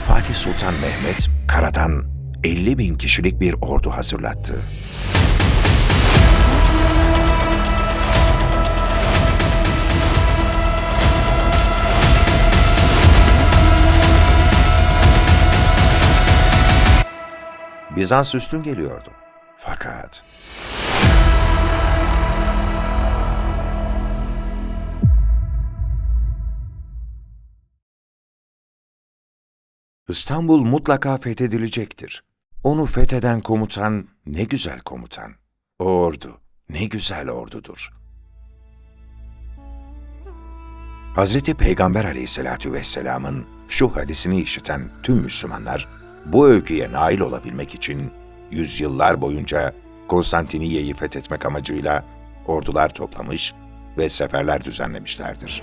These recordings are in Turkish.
Fatih Sultan Mehmet, karadan 50.000 kişilik bir ordu hazırlattı. Bizans üstün geliyordu. Fakat İstanbul mutlaka fethedilecektir. Onu fetheden komutan ne güzel komutan. O ordu ne güzel ordudur. Hazreti Peygamber Aleyhisselatü Vesselam'ın şu hadisini işiten tüm Müslümanlar, bu övgüye nail olabilmek için yüzyıllar boyunca Konstantiniye'yi fethetmek amacıyla ordular toplamış ve seferler düzenlemişlerdir.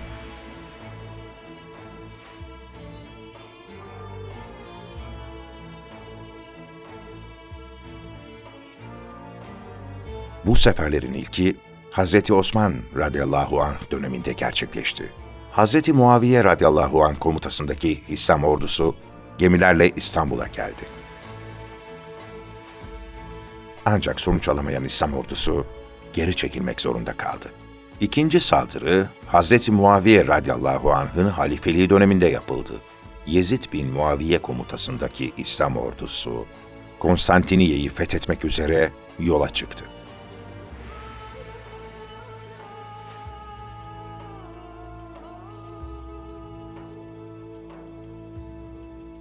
Bu seferlerin ilki Hazreti Osman radıyallahu anh döneminde gerçekleşti. Hazreti Muaviye radıyallahu anh komutasındaki İslam ordusu gemilerle İstanbul'a geldi. Ancak sonuç alamayan İslam ordusu geri çekilmek zorunda kaldı. İkinci saldırı Hazreti Muaviye radıyallahu anh'ın halifeliği döneminde yapıldı. Yezid bin Muaviye komutasındaki İslam ordusu Konstantiniye'yi fethetmek üzere yola çıktı.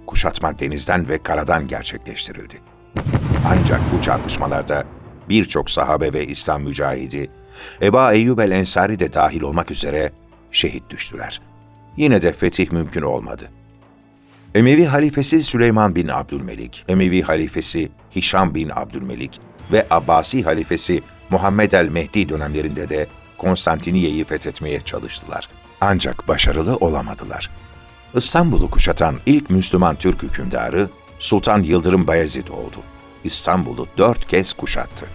Kuşatma denizden ve karadan gerçekleştirildi. Ancak bu çarpışmalarda birçok sahabe ve İslam mücahidi, Eba Eyyub el-Ensari de dahil olmak üzere şehit düştüler. Yine de fetih mümkün olmadı. Emevi halifesi Süleyman bin Abdülmelik, Emevi halifesi Hişam bin Abdülmelik ve Abbasi halifesi Muhammed el-Mehdi dönemlerinde de Konstantiniye'yi fethetmeye çalıştılar. Ancak başarılı olamadılar. İstanbul'u kuşatan ilk Müslüman Türk hükümdarı Sultan Yıldırım Bayezid oldu. İstanbul'u 4 kez kuşattı.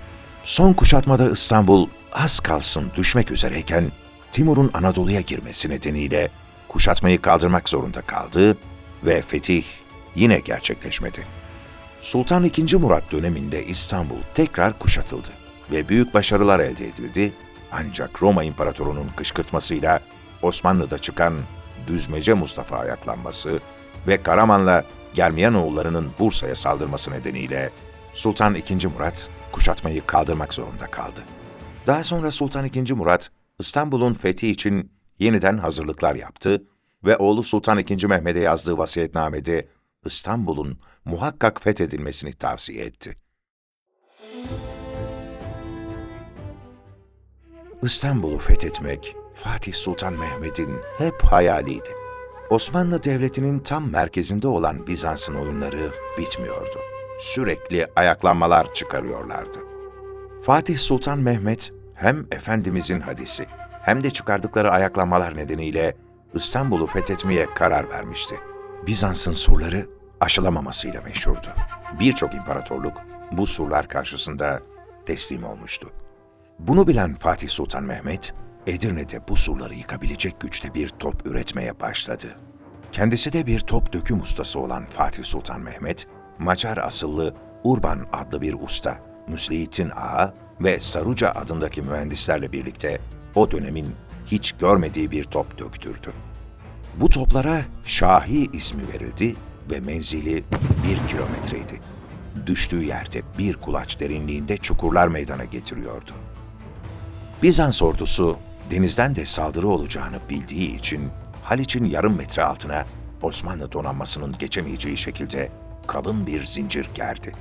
Son kuşatmada İstanbul az kalsın düşmek üzereyken Timur'un Anadolu'ya girmesi nedeniyle kuşatmayı kaldırmak zorunda kaldı ve fetih yine gerçekleşmedi. Sultan II. Murat döneminde İstanbul tekrar kuşatıldı ve büyük başarılar elde edildi, ancak Roma İmparatoru'nun kışkırtmasıyla Osmanlı'da çıkan Düzmece Mustafa ayaklanması ve Karaman'la Germiyanoğullarının Bursa'ya saldırması nedeniyle Sultan II. Murat kuşatmayı kaldırmak zorunda kaldı. Daha sonra Sultan II. Murat İstanbul'un fethi için yeniden hazırlıklar yaptı ve oğlu Sultan II. Mehmet'e yazdığı vasiyetnamede İstanbul'un muhakkak fethedilmesini tavsiye etti. İstanbul'u fethetmek Fatih Sultan Mehmet'in hep hayaliydi. Osmanlı Devleti'nin tam merkezinde olan Bizans'ın oyunları bitmiyordu. Sürekli ayaklanmalar çıkarıyorlardı. Fatih Sultan Mehmet hem Efendimizin hadisi hem de çıkardıkları ayaklanmalar nedeniyle İstanbul'u fethetmeye karar vermişti. Bizans'ın surları aşılamamasıyla meşhurdu. Birçok imparatorluk bu surlar karşısında teslim olmuştu. Bunu bilen Fatih Sultan Mehmet, Edirne'de bu surları yıkabilecek güçte bir top üretmeye başladı. Kendisi de bir top döküm ustası olan Fatih Sultan Mehmet, Macar asıllı Urban adlı bir usta, Müslihittin Ağa ve Saruca adındaki mühendislerle birlikte o dönemin hiç görmediği bir top döktürdü. Bu toplara Şahi ismi verildi ve menzili 1 kilometreydi. Düştüğü yerde bir kulaç derinliğinde çukurlar meydana getiriyordu. Bizans ordusu denizden de saldırı olacağını bildiği için Haliç'in yarım metre altına Osmanlı donanmasının geçemeyeceği şekilde kalın bir zincir gerdi.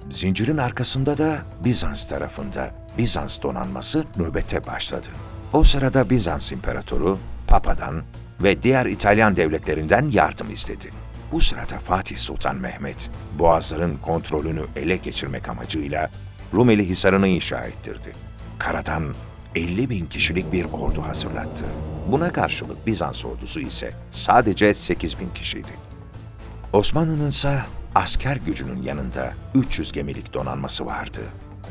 Zincirin arkasında da Bizans tarafında Bizans donanması nöbete başladı. O sırada Bizans İmparatoru Papa'dan ve diğer İtalyan devletlerinden yardım istedi. Bu sırada Fatih Sultan Mehmet, boğazların kontrolünü ele geçirmek amacıyla Rumeli Hisarı'nı inşa ettirdi. Karadan 50.000 kişilik bir ordu hazırlattı. Buna karşılık Bizans ordusu ise sadece 8.000 kişiydi. Osmanlı'nın ise asker gücünün yanında 300 gemilik donanması vardı.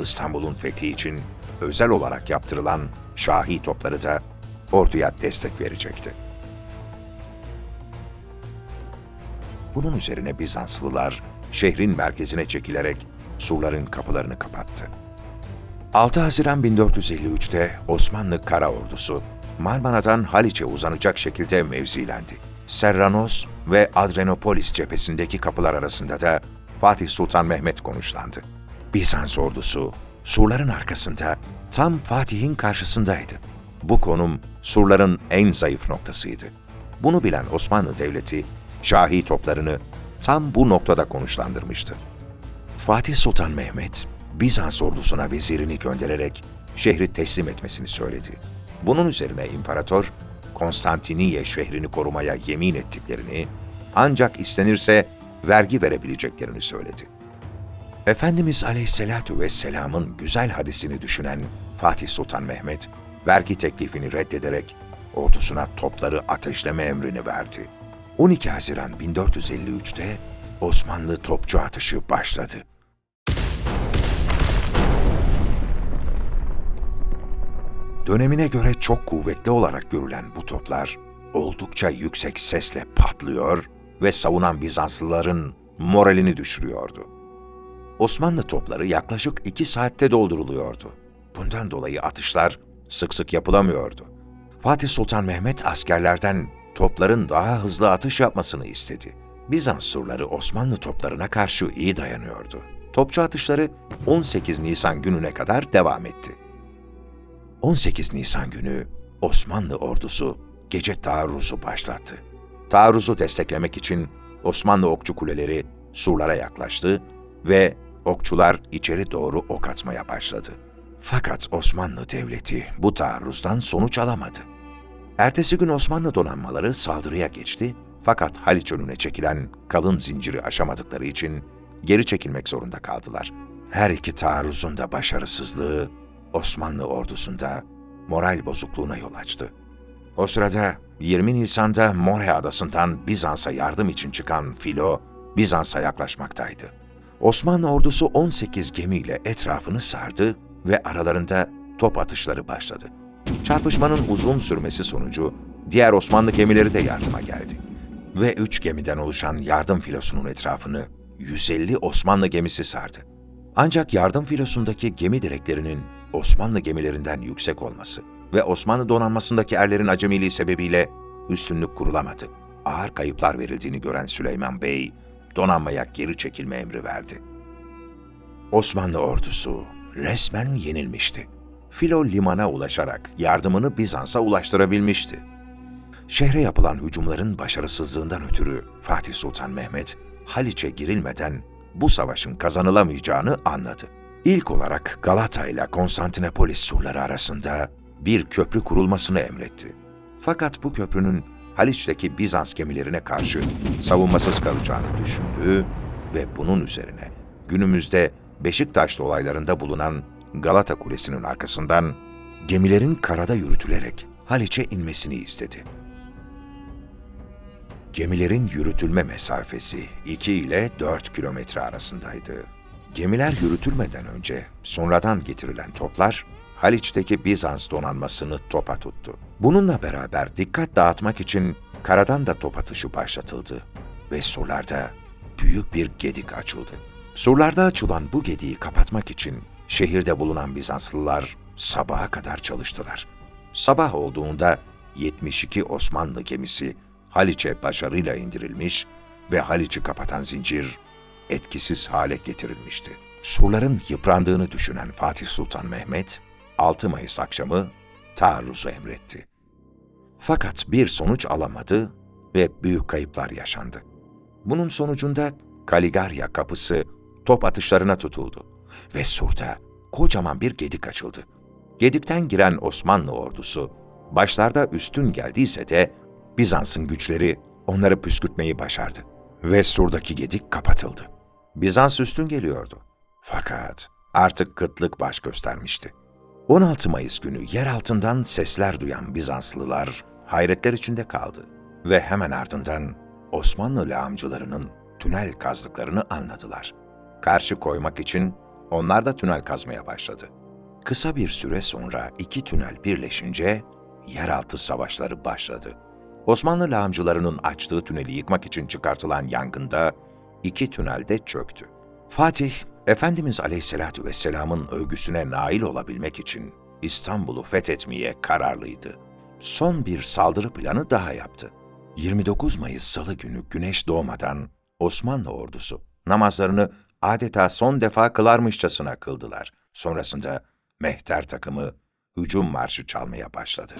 İstanbul'un fethi için özel olarak yaptırılan Şahi topları da orduya destek verecekti. Bunun üzerine Bizanslılar şehrin merkezine çekilerek surların kapılarını kapattı. 6 Haziran 1453'te Osmanlı Kara Ordusu Marmara'dan Haliç'e uzanacak şekilde mevzilendi. Serranos ve Adrenopolis cephesindeki kapılar arasında da Fatih Sultan Mehmet konuşlandı. Bizans ordusu surların arkasında tam Fatih'in karşısındaydı. Bu konum surların en zayıf noktasıydı. Bunu bilen Osmanlı Devleti şahi toplarını tam bu noktada konuşlandırmıştı. Fatih Sultan Mehmet, Bizans ordusuna vezirini göndererek şehri teslim etmesini söyledi. Bunun üzerine imparator, Konstantiniye şehrini korumaya yemin ettiklerini, ancak istenirse vergi verebileceklerini söyledi. Efendimiz Aleyhisselatu Vesselam'ın güzel hadisini düşünen Fatih Sultan Mehmet, vergi teklifini reddederek ordusuna topları ateşleme emrini verdi. 12 Haziran 1453'te Osmanlı topçu atışı başladı. Dönemine göre çok kuvvetli olarak görülen bu toplar oldukça yüksek sesle patlıyor ve savunan Bizanslıların moralini düşürüyordu. Osmanlı topları yaklaşık 2 saatte dolduruluyordu. Bundan dolayı atışlar sık sık yapılamıyordu. Fatih Sultan Mehmet askerlerden topların daha hızlı atış yapmasını istedi. Bizans surları Osmanlı toplarına karşı iyi dayanıyordu. Topçu atışları 18 Nisan gününe kadar devam etti. 18 Nisan günü Osmanlı ordusu gece taarruzu başlattı. Taarruzu desteklemek için Osmanlı okçu kuleleri surlara yaklaştı ve okçular içeri doğru ok atmaya başladı. Fakat Osmanlı Devleti bu taarruzdan sonuç alamadı. Ertesi gün Osmanlı donanmaları saldırıya geçti fakat Haliç önüne çekilen kalın zinciri aşamadıkları için geri çekilmek zorunda kaldılar. Her iki taarruzun da başarısızlığı Osmanlı ordusunda moral bozukluğuna yol açtı. O sırada 20 Nisan'da Morhe Adası'ndan Bizans'a yardım için çıkan filo Bizans'a yaklaşmaktaydı. Osmanlı ordusu 18 gemiyle etrafını sardı ve aralarında top atışları başladı. Çarpışmanın uzun sürmesi sonucu diğer Osmanlı gemileri de yardıma geldi. Ve 3 gemiden oluşan yardım filosunun etrafını 150 Osmanlı gemisi sardı. Ancak yardım filosundaki gemi direklerinin Osmanlı gemilerinden yüksek olması ve Osmanlı donanmasındaki erlerin acemiliği sebebiyle üstünlük kurulamadı. Ağır kayıplar verildiğini gören Süleyman Bey, donanmaya geri çekilme emri verdi. Osmanlı ordusu resmen yenilmişti. Filo limana ulaşarak yardımını Bizans'a ulaştırabilmişti. Şehre yapılan hücumların başarısızlığından ötürü Fatih Sultan Mehmet, Haliç'e girilmeden bu savaşın kazanılamayacağını anladı. İlk olarak Galata ile Konstantinopolis surları arasında bir köprü kurulmasını emretti. Fakat bu köprünün Haliç'teki Bizans gemilerine karşı savunmasız kalacağını düşündü ve bunun üzerine günümüzde Beşiktaşlı olaylarında bulunan Galata Kulesi'nin arkasından gemilerin karada yürütülerek Haliç'e inmesini istedi. Gemilerin yürütülme mesafesi 2 ile 4 kilometre arasındaydı. Gemiler yürütülmeden önce sonradan getirilen toplar Haliç'teki Bizans donanmasını topa tuttu. Bununla beraber dikkat dağıtmak için karadan da top atışı başlatıldı ve surlarda büyük bir gedik açıldı. Surlarda açılan bu gediği kapatmak için şehirde bulunan Bizanslılar sabaha kadar çalıştılar. Sabah olduğunda 72 Osmanlı gemisi Haliç'e başarıyla indirilmiş ve Haliç'i kapatan zincir etkisiz hale getirilmişti. Surların yıprandığını düşünen Fatih Sultan Mehmet, 6 Mayıs akşamı taarruzu emretti. Fakat bir sonuç alamadı ve büyük kayıplar yaşandı. Bunun sonucunda Kaligarya kapısı top atışlarına tutuldu ve surda kocaman bir gedik açıldı. Gedikten giren Osmanlı ordusu başlarda üstün geldiyse de Bizans'ın güçleri onları püskürtmeyi başardı ve surdaki gedik kapatıldı. Bizans üstün geliyordu. Fakat artık kıtlık baş göstermişti. 16 Mayıs günü yer altından sesler duyan Bizanslılar hayretler içinde kaldı ve hemen ardından Osmanlı lağımcılarının tünel kazdıklarını anladılar. Karşı koymak için onlar da tünel kazmaya başladı. Kısa bir süre sonra 2 tünel birleşince yeraltı savaşları başladı. Osmanlı lağımcılarının açtığı tüneli yıkmak için çıkartılan yangında 2 tünel de çöktü. Fatih, Efendimiz Aleyhisselatü Vesselam'ın övgüsüne nail olabilmek için İstanbul'u fethetmeye kararlıydı. Son bir saldırı planı daha yaptı. 29 Mayıs Salı günü güneş doğmadan Osmanlı ordusu namazlarını adeta son defa kılarmışçasına kıldılar. Sonrasında Mehter takımı hücum marşı çalmaya başladı.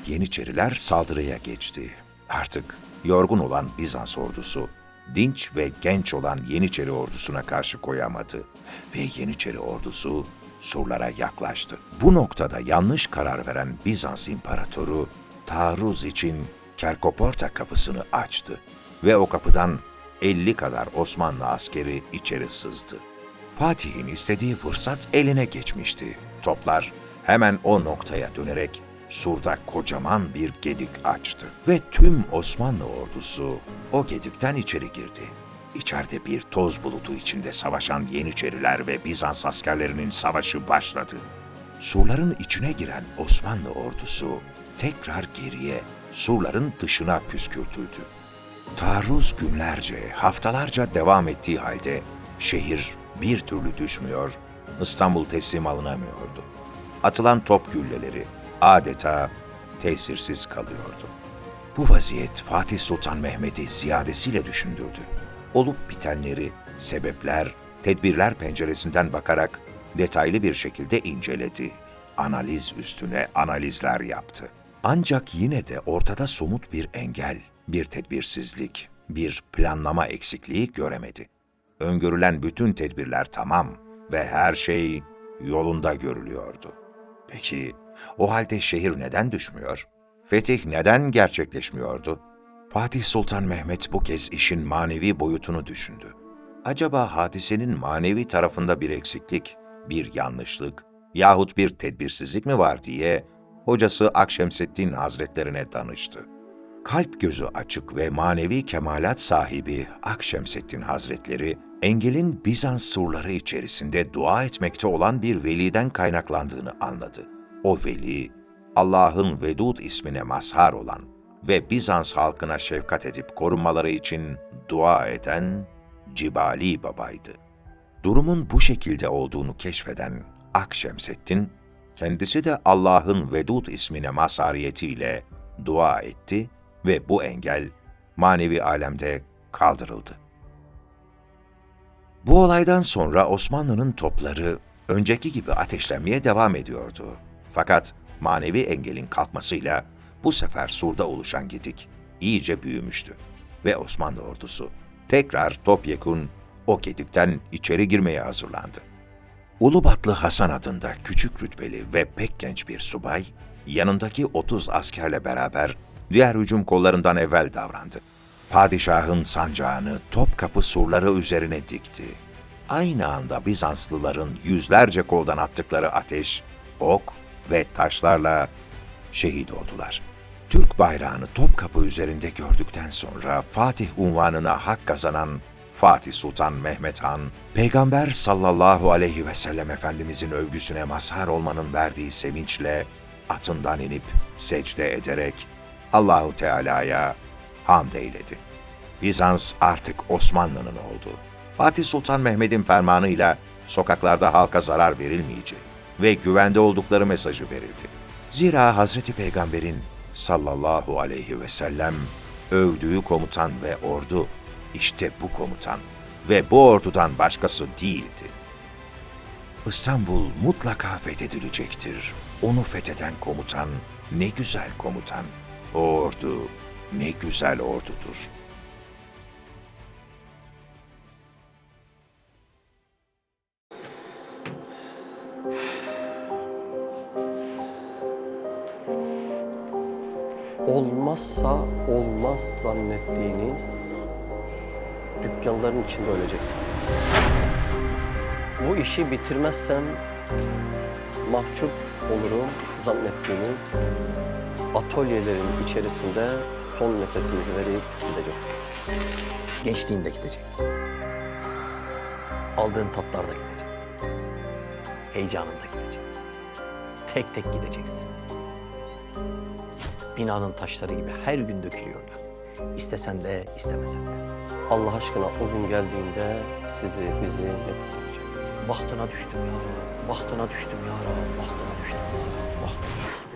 Yeniçeriler saldırıya geçti. Artık yorgun olan Bizans ordusu, dinç ve genç olan Yeniçeri ordusuna karşı koyamadı ve Yeniçeri ordusu surlara yaklaştı. Bu noktada yanlış karar veren Bizans imparatoru, taarruz için Kerkoporta kapısını açtı ve o kapıdan 50 kadar Osmanlı askeri içeri sızdı. Fatih'in istediği fırsat eline geçmişti. Toplar hemen o noktaya dönerek surda kocaman bir gedik açtı ve tüm Osmanlı ordusu o gedikten içeri girdi. İçeride bir toz bulutu içinde savaşan Yeniçeriler ve Bizans askerlerinin savaşı başladı. Surların içine giren Osmanlı ordusu tekrar geriye, surların dışına püskürtüldü. Taarruz günlerce, haftalarca devam ettiği halde şehir bir türlü düşmüyor, İstanbul teslim alınamıyordu. Atılan top gülleleri adeta tesirsiz kalıyordu. Bu vaziyet Fatih Sultan Mehmet'i ziyadesiyle düşündürdü. Olup bitenleri, sebepler, tedbirler penceresinden bakarak detaylı bir şekilde inceledi. Analiz üstüne analizler yaptı. Ancak yine de ortada somut bir engel, bir tedbirsizlik, bir planlama eksikliği göremedi. Öngörülen bütün tedbirler tamam ve her şey yolunda görülüyordu. Peki o halde şehir neden düşmüyor? Fetih neden gerçekleşmiyordu? Fatih Sultan Mehmet bu kez işin manevi boyutunu düşündü. Acaba hadisenin manevi tarafında bir eksiklik, bir yanlışlık yahut bir tedbirsizlik mi var diye hocası Akşemseddin Hazretlerine danıştı. Kalp gözü açık ve manevi kemalat sahibi Akşemseddin Hazretleri, engelin Bizans surları içerisinde dua etmekte olan bir veliden kaynaklandığını anladı. O veli, Allah'ın Vedud ismine mazhar olan ve Bizans halkına şefkat edip korunmaları için dua eden Cibali Baba'ydı. Durumun bu şekilde olduğunu keşfeden Akşemseddin, kendisi de Allah'ın Vedud ismine mazhariyetiyle dua etti ve bu engel manevi alemde kaldırıldı. Bu olaydan sonra Osmanlı'nın topları önceki gibi ateşlenmeye devam ediyordu. Fakat manevi engelin kalkmasıyla bu sefer surda oluşan gedik iyice büyümüştü ve Osmanlı ordusu tekrar topyekun o gedikten içeri girmeye hazırlandı. Ulubatlı Hasan adında küçük rütbeli ve pek genç bir subay, yanındaki 30 askerle beraber diğer hücum kollarından evvel davrandı. Padişahın sancağını Topkapı surları üzerine dikti. Aynı anda Bizanslıların yüzlerce koldan attıkları ateş, ok ve taşlarla şehit oldular. Türk bayrağını Topkapı üzerinde gördükten sonra Fatih unvanına hak kazanan Fatih Sultan Mehmet Han, Peygamber sallallahu aleyhi ve sellem Efendimizin övgüsüne mazhar olmanın verdiği sevinçle atından inip secde ederek Allahu Teala'ya hamd eyledi. Bizans artık Osmanlı'nın oldu. Fatih Sultan Mehmet'in fermanıyla sokaklarda halka zarar verilmeyeceği ve güvende oldukları mesajı verildi. Zira Hazreti Peygamber'in sallallahu aleyhi ve sellem övdüğü komutan ve ordu, işte bu komutan ve bu ordudan başkası değildi. İstanbul mutlaka fethedilecektir. Onu fetheden komutan ne güzel komutan. O ordu ne güzel ordudur. Olmazsa olmaz zannettiğiniz dükkanların içinde öleceksiniz. Bu işi bitirmezsem mahcup olurum zannettiğiniz atölyelerin içerisinde son nefesinizi verip gideceksiniz. Gençliğin de gidecek. Aldığın tatlar da gidecek. Heyecanın da gidecek. Tek tek gideceksin. binanın taşları gibi her gün dökülüyorlar. İstesen de istemesen de. Allah aşkına o gün geldiğinde sizi, bizi ne kurtaracak? Bahtına düştüm ya Rab, bahtına düştüm ya Rab, bahtına düştüm ya Rab, bahtına düştüm.